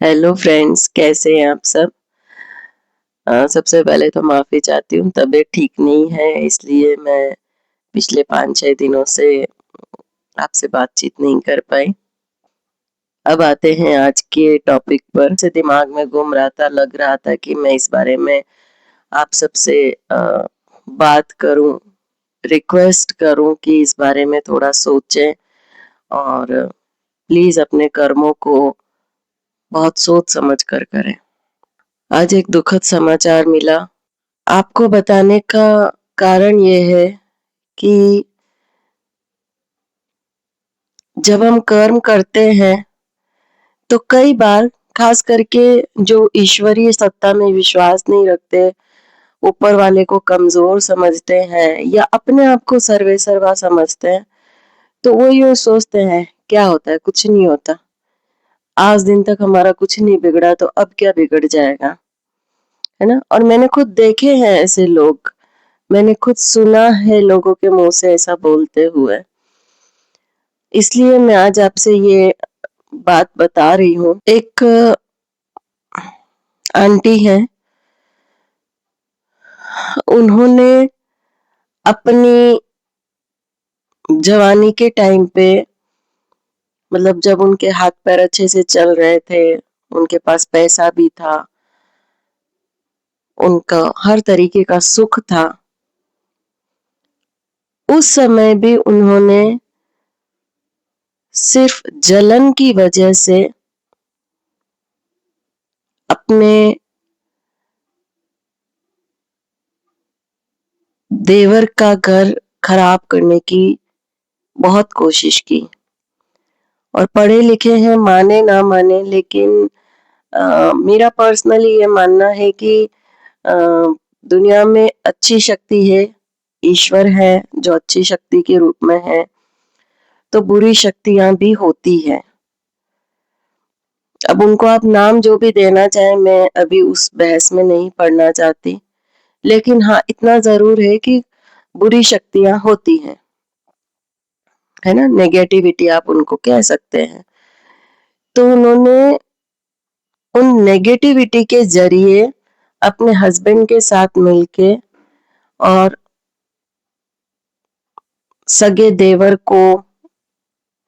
Hello friends, कैसे हैं आप सब। सबसे पहले तो माफ़ी चाहती हूँ, तबीयत ठीक नहीं है इसलिए मैं पिछले 5-6 दिनों से आपसे बातचीत नहीं कर पाई। अब आते हैं आज के टॉपिक पर। से दिमाग में घूम रहा था, लग रहा था कि मैं इस बारे में आप सबसे बात करूँ, रिक्वेस्ट करूँ कि इस बारे में थोड़ा सोचें और प्लीज़ अपने कर्मों को बहुत सोच समझ कर करें। आज एक दुखद समाचार मिला। आपको बताने का कारण ये है कि जब हम कर्म करते हैं तो कई बार, खास करके जो ईश्वरीय सत्ता में विश्वास नहीं रखते, ऊपर वाले को कमजोर समझते हैं या अपने आप को सर्वे सर्वा समझते हैं, तो वो यूं सोचते हैं क्या होता है, कुछ नहीं होता, आज दिन तक हमारा कुछ नहीं बिगड़ा तो अब क्या बिगड़ जाएगा, है ना। और मैंने खुद देखे हैं ऐसे लोग, मैंने खुद सुना है लोगों के मुंह से ऐसा बोलते हुए। इसलिए मैं आज आपसे ये बात बता रही हूँ। एक आंटी है, उन्होंने अपनी जवानी के टाइम पे, मतलब जब उनके हाथ पैर अच्छे से चल रहे थे, उनके पास पैसा भी था, उनका हर तरीके का सुख था, उस समय भी उन्होंने सिर्फ जलन की वजह से अपने देवर का घर खराब करने की बहुत कोशिश की। और पढ़े लिखे हैं, माने ना माने, लेकिन मेरा पर्सनली ये मानना है कि अ, दुनिया में अच्छी शक्ति है, ईश्वर है जो अच्छी शक्ति के रूप में है, तो बुरी शक्तियां भी होती है। अब उनको आप नाम जो भी देना चाहे, मैं अभी उस बहस में नहीं पड़ना चाहती, लेकिन हाँ इतना जरूर है कि बुरी शक्तियां होती हैं, है ना, नेगेटिविटी आप उनको कह सकते हैं। तो उन्होंने उन नेगेटिविटी के जरिए अपने हस्बैंड के साथ मिलके और सगे देवर को,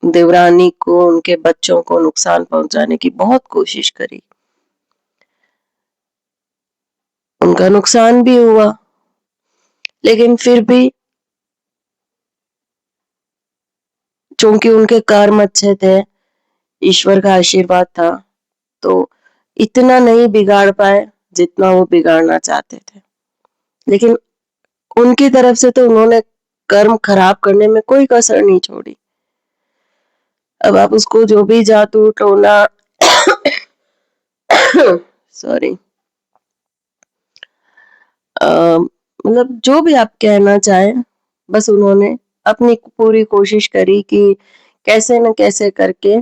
देवरानी को, उनके बच्चों को नुकसान पहुंचाने की बहुत कोशिश करी। उनका नुकसान भी हुआ, लेकिन फिर भी चूंकि उनके कर्म अच्छे थे, ईश्वर का आशीर्वाद था, तो इतना नहीं बिगाड़ पाए जितना वो बिगाड़ना चाहते थे। लेकिन उनकी तरफ से तो उन्होंने कर्म खराब करने में कोई कसर नहीं छोड़ी। अब आप उसको जो भी जादू टोना सॉरी, मतलब जो भी आप कहना चाहें, बस उन्होंने अपनी पूरी कोशिश करी कि कैसे न कैसे करके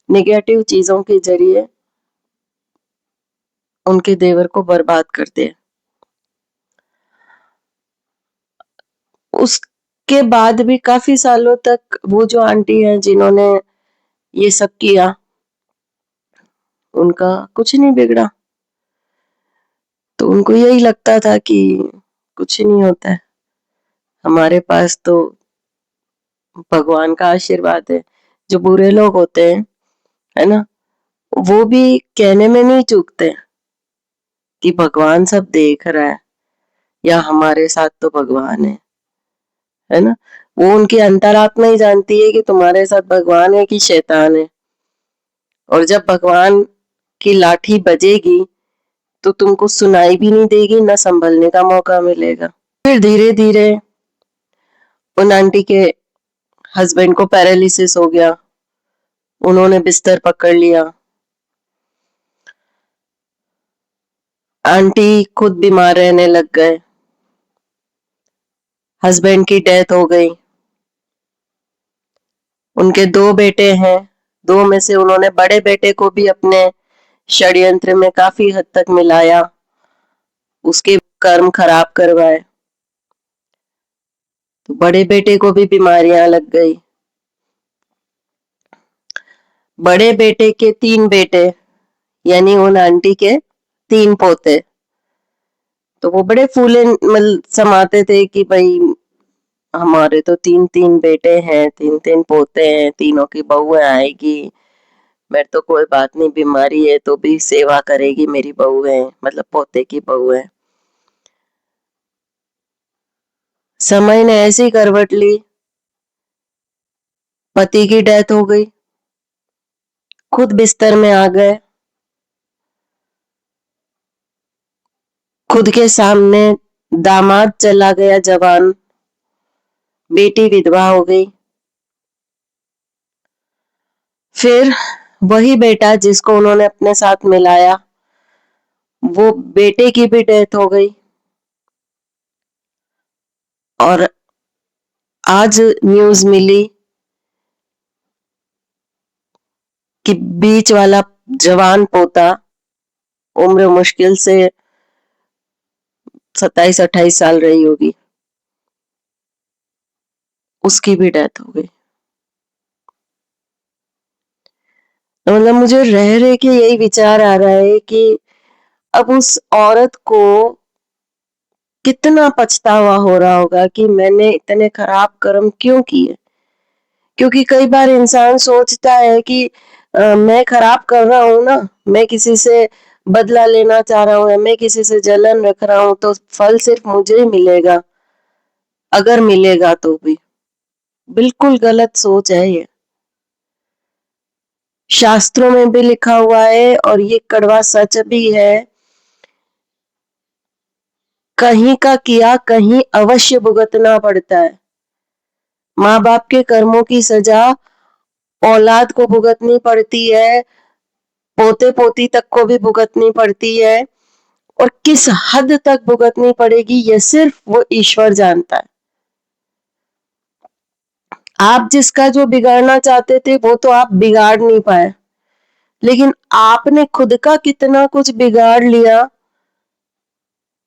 नेगेटिव चीजों के जरिए उनके देवर को बर्बाद कर दे। उसके बाद भी काफी सालों तक वो जो आंटी है जिन्होंने ये सब किया, उनका कुछ नहीं बिगड़ा। तो उनको यही लगता था कि कुछ नहीं होता है, हमारे पास तो भगवान का आशीर्वाद है। जो बुरे लोग होते हैं, है ना, वो भी कहने में नहीं चूकते कि भगवान सब देख रहा है या हमारे साथ तो भगवान है ना। वो उनकी अंतरात्मा ही जानती है कि तुम्हारे साथ भगवान है कि शैतान है। और जब भगवान की लाठी बजेगी तो तुमको सुनाई भी नहीं देगी, ना संभलने का मौका मिलेगा। फिर धीरे धीरे उन आंटी के हस्बैंड को पैरालिसिस हो गया, उन्होंने बिस्तर पकड़ लिया, आंटी खुद बीमार रहने लग गए, हस्बैंड की डेथ हो गई। उनके 2 बेटे हैं, 2 में से उन्होंने बड़े बेटे को भी अपने षड्यंत्र में काफी हद तक मिलाया, उसके कर्म खराब करवाए, तो बड़े बेटे को भी बीमारियां लग गई। बड़े बेटे के 3 बेटे, यानी उन आंटी के 3 पोते। तो वो बड़े फूले समाते थे कि भाई हमारे तो 3-3 बेटे हैं, 3-3 पोते हैं, तीनों की बहुएं आएगी। मेरे तो कोई बात नहीं, बीमारी है तो भी सेवा करेगी मेरी बहुएं, मतलब पोते की बहुएं। समय ने ऐसी करवट ली, पति की डेथ हो गई, खुद बिस्तर में आ गए, खुद के सामने दामाद चला गया जवान, बेटी विधवा हो गई। फिर वही बेटा जिसको उन्होंने अपने साथ मिलाया, वो बेटे की भी डेथ हो गई। और आज न्यूज मिली कि बीच वाला जवान पोता, उम्र मुश्किल से 27-28 साल रही होगी, उसकी भी डेथ हो गई। तो मतलब मुझे रह रहे के यही विचार आ रहा है कि अब उस औरत को कितना पछतावा हो रहा होगा कि मैंने इतने खराब कर्म क्यों किए। क्योंकि कई बार इंसान सोचता है कि मैं खराब कर रहा हूँ ना, मैं किसी से बदला लेना चाह रहा हूँ, मैं किसी से जलन रख रहा हूँ, तो फल सिर्फ मुझे ही मिलेगा, अगर मिलेगा तो भी। बिल्कुल गलत सोच है ये। शास्त्रों में भी लिखा हुआ है और ये कड़वा सच भी है, कहीं का किया कहीं अवश्य भुगतना पड़ता है। माँ बाप के कर्मों की सजा औलाद को भुगतनी पड़ती है, पोते पोती तक को भी भुगतनी पड़ती है, और किस हद तक भुगतनी पड़ेगी ये सिर्फ वो ईश्वर जानता है। आप जिसका जो बिगाड़ना चाहते थे वो तो आप बिगाड़ नहीं पाए, लेकिन आपने खुद का कितना कुछ बिगाड़ लिया,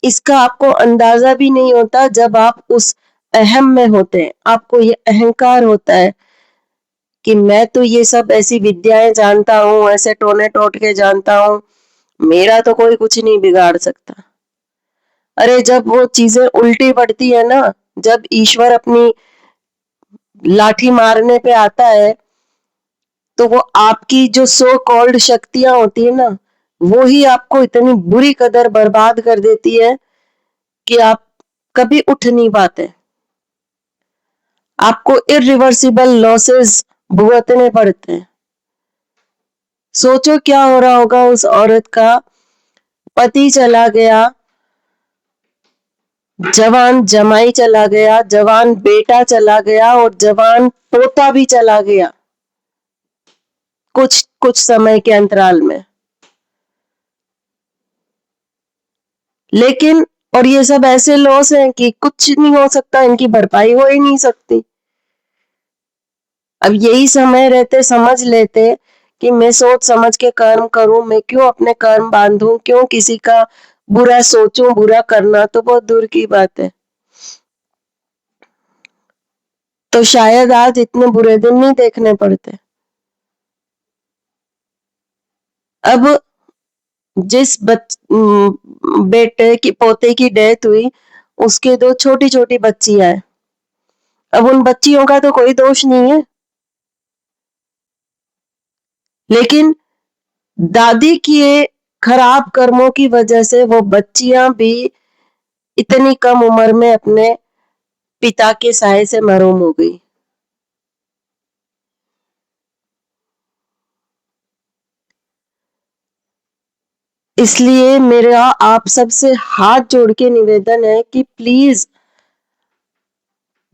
इसका आपको अंदाजा भी नहीं होता जब आप उस अहम में होते हैं। आपको ये अहंकार होता है कि मैं तो ये सब ऐसी विद्याएं जानता हूँ, ऐसे टोने टोटके जानता हूँ, मेरा तो कोई कुछ नहीं बिगाड़ सकता। अरे जब वो चीजें उल्टी पड़ती है ना, जब ईश्वर अपनी लाठी मारने पे आता है, तो वो आपकी जो सो कॉल्ड शक्तियां होती है ना, वो ही आपको इतनी बुरी कदर बर्बाद कर देती है कि आप कभी उठ नहीं पाते। आपको इरिवर्सिबल लॉसेस भुगतने पड़ते हैं। सोचो क्या हो रहा होगा उस औरत का, पति चला गया, जवान जमाई चला गया, जवान बेटा चला गया, और जवान पोता भी चला गया कुछ कुछ समय के अंतराल में। लेकिन और ये सब ऐसे लॉस हैं कि कुछ नहीं हो सकता, इनकी भरपाई हो ही नहीं सकती। अब यही समय रहते समझ लेते कि मैं सोच समझ के कर्म करूं, मैं क्यों अपने कर्म बांधूं, क्यों किसी का बुरा सोचूं, बुरा करना तो बहुत दूर की बात है। तो शायद आज इतने बुरे दिन नहीं देखने पड़ते। अब जिस बेटे की पोते की डेथ हुई, उसके 2 छोटी छोटी बच्चियां हैं। अब उन बच्चियों का तो कोई दोष नहीं है, लेकिन दादी के खराब कर्मों की वजह से वो बच्चियां भी इतनी कम उम्र में अपने पिता के साए से महरूम हो गई। इसलिए मेरा आप सबसे हाथ जोड़ के निवेदन है कि प्लीज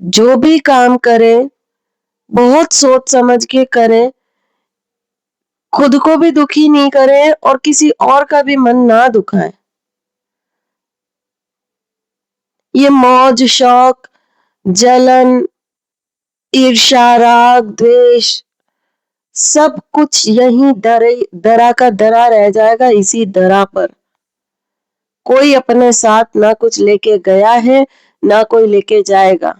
जो भी काम करें बहुत सोच समझ के करें, खुद को भी दुखी नहीं करें और किसी और का भी मन ना दुखाएं। ये मौज शौक, जलन, ईर्ष्या, राग, द्वेष, सब कुछ यहीं दरा का दरा रह जाएगा। इसी दरा पर कोई अपने साथ ना कुछ लेके गया है, ना कोई लेके जाएगा।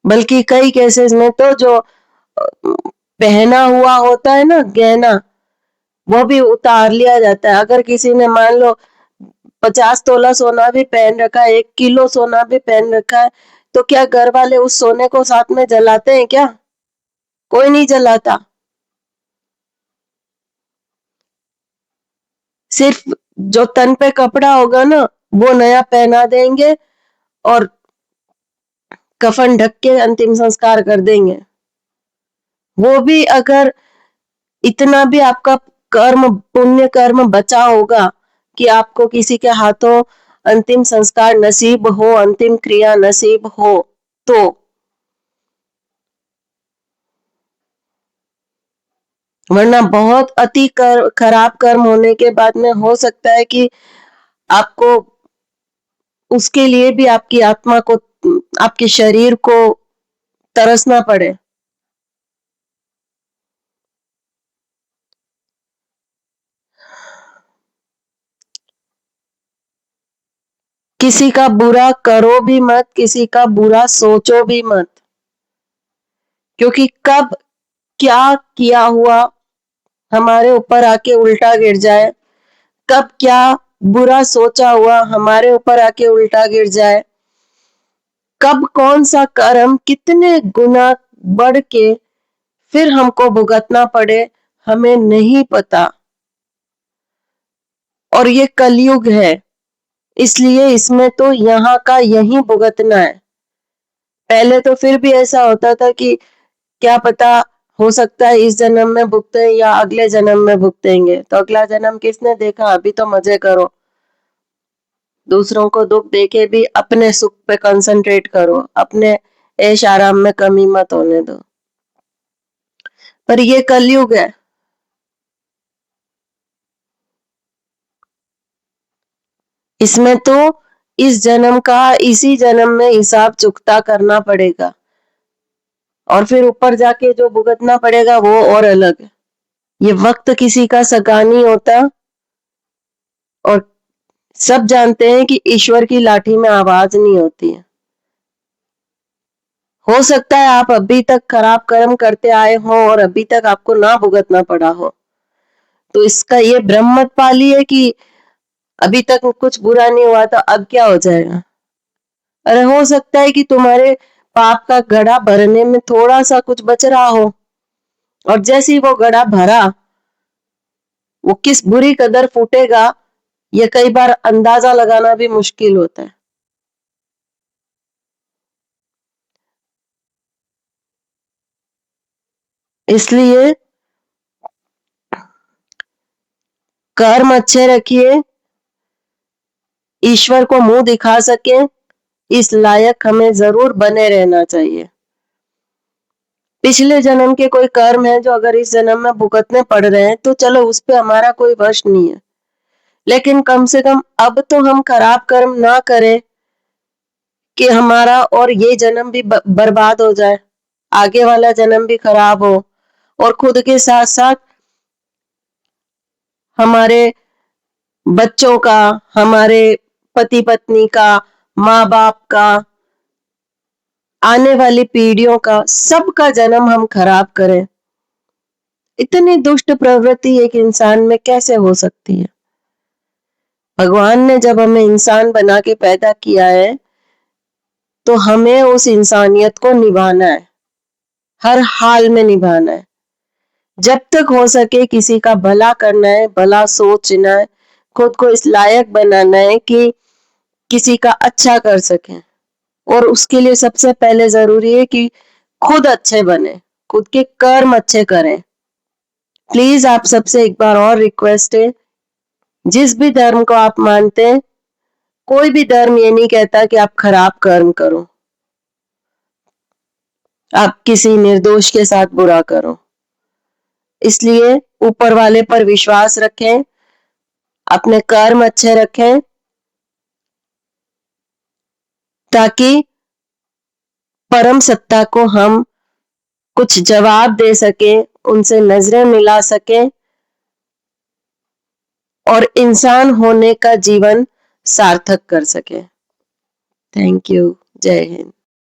बल्कि कई केसेस में तो जो पहना हुआ होता है ना गहना, वो भी उतार लिया जाता है। अगर किसी ने मान लो 50 तोला सोना भी पहन रखा है, 1 किलो सोना भी पहन रखा है, तो क्या घर वाले उस सोने को साथ में जलाते हैं क्या? कोई नहीं जलाता। सिर्फ जो तन पे कपड़ा होगा ना वो नया पहना देंगे और कफन ढक के अंतिम संस्कार कर देंगे। वो भी अगर इतना भी आपका कर्म, पुण्य कर्म बचा होगा कि आपको किसी के हाथों अंतिम संस्कार नसीब हो, अंतिम क्रिया नसीब हो, तो वरना बहुत अति खराब कर्म होने के बाद में हो सकता है कि आपको उसके लिए भी आपकी आत्मा को, आपके शरीर को तरसना पड़े। किसी का बुरा करो भी मत, किसी का बुरा सोचो भी मत, क्योंकि कब क्या किया हुआ हमारे ऊपर आके उल्टा गिर जाए, कब क्या बुरा सोचा हुआ हमारे ऊपर आके उल्टा गिर जाए, कब कौन सा कर्म कितने गुना बढ़ के फिर हमको भुगतना पड़े, हमें नहीं पता। और ये कलयुग है, इसलिए इसमें तो यहाँ का यही भुगतना है। पहले तो फिर भी ऐसा होता था कि क्या पता, हो सकता है इस जन्म में भुगते या अगले जन्म में भुगतेंगे, तो अगला जन्म किसने देखा, अभी तो मजे करो। दूसरों को दुख देके भी अपने सुख पे कंसंट्रेट करो, अपने ऐश आराम में कमी मत होने दो। पर ये कलयुग है, इसमें तो इस जन्म का इसी जन्म में हिसाब चुकता करना पड़ेगा, और फिर ऊपर जाके जो भुगतना पड़ेगा वो और अलग है। ये वक्त किसी का सगा नहीं होता, और सब जानते हैं कि ईश्वर की लाठी में आवाज नहीं होती है। हो सकता है आप अभी तक खराब कर्म करते आए हो और अभी तक आपको ना भुगतना पड़ा हो, तो इसका ये भ्रम मत पालिए कि अभी तक कुछ बुरा नहीं हुआ तो अब क्या हो जाएगा। अरे हो सकता है कि तुम्हारे पाप का घड़ा भरने में थोड़ा सा कुछ बच रहा हो, और जैसे ही वो घड़ा भरा, वो किस बुरी कदर फूटेगा ये कई बार अंदाजा लगाना भी मुश्किल होता है। इसलिए कर्म अच्छे रखिए, ईश्वर को मुंह दिखा सके इस लायक हमें जरूर बने रहना चाहिए। पिछले जन्म के कोई कर्म है जो अगर इस जन्म में भुगतने पड़ रहे हैं तो चलो उस पे हमारा कोई वश नहीं है, लेकिन कम से कम अब तो हम खराब कर्म ना करें कि हमारा और ये जन्म भी बर्बाद हो जाए, आगे वाला जन्म भी खराब हो, और खुद के साथ साथ हमारे बच्चों का, हमारे पति पत्नी का, माँ बाप का, आने वाली पीढ़ियों का, सबका जन्म हम खराब करें। इतनी दुष्ट प्रवृत्ति एक इंसान में कैसे हो सकती है? भगवान ने जब हमें इंसान बना के पैदा किया है तो हमें उस इंसानियत को निभाना है, हर हाल में निभाना है। जब तक हो सके किसी का भला करना है, भला सोचना है, खुद को इस लायक बनाना है कि किसी का अच्छा कर सकें, और उसके लिए सबसे पहले जरूरी है कि खुद अच्छे बने, खुद के कर्म अच्छे करें। प्लीज आप सबसे एक बार और रिक्वेस्ट है, जिस भी धर्म को आप मानते हैं, कोई भी धर्म ये नहीं कहता कि आप खराब कर्म करो, आप किसी निर्दोष के साथ बुरा करो। इसलिए ऊपर वाले पर विश्वास रखें, अपने कर्म अच्छे रखें, ताकि परम सत्ता को हम कुछ जवाब दे सके, उनसे नजरें मिला सके, और इंसान होने का जीवन सार्थक कर सके। Thank you. जय हिंद।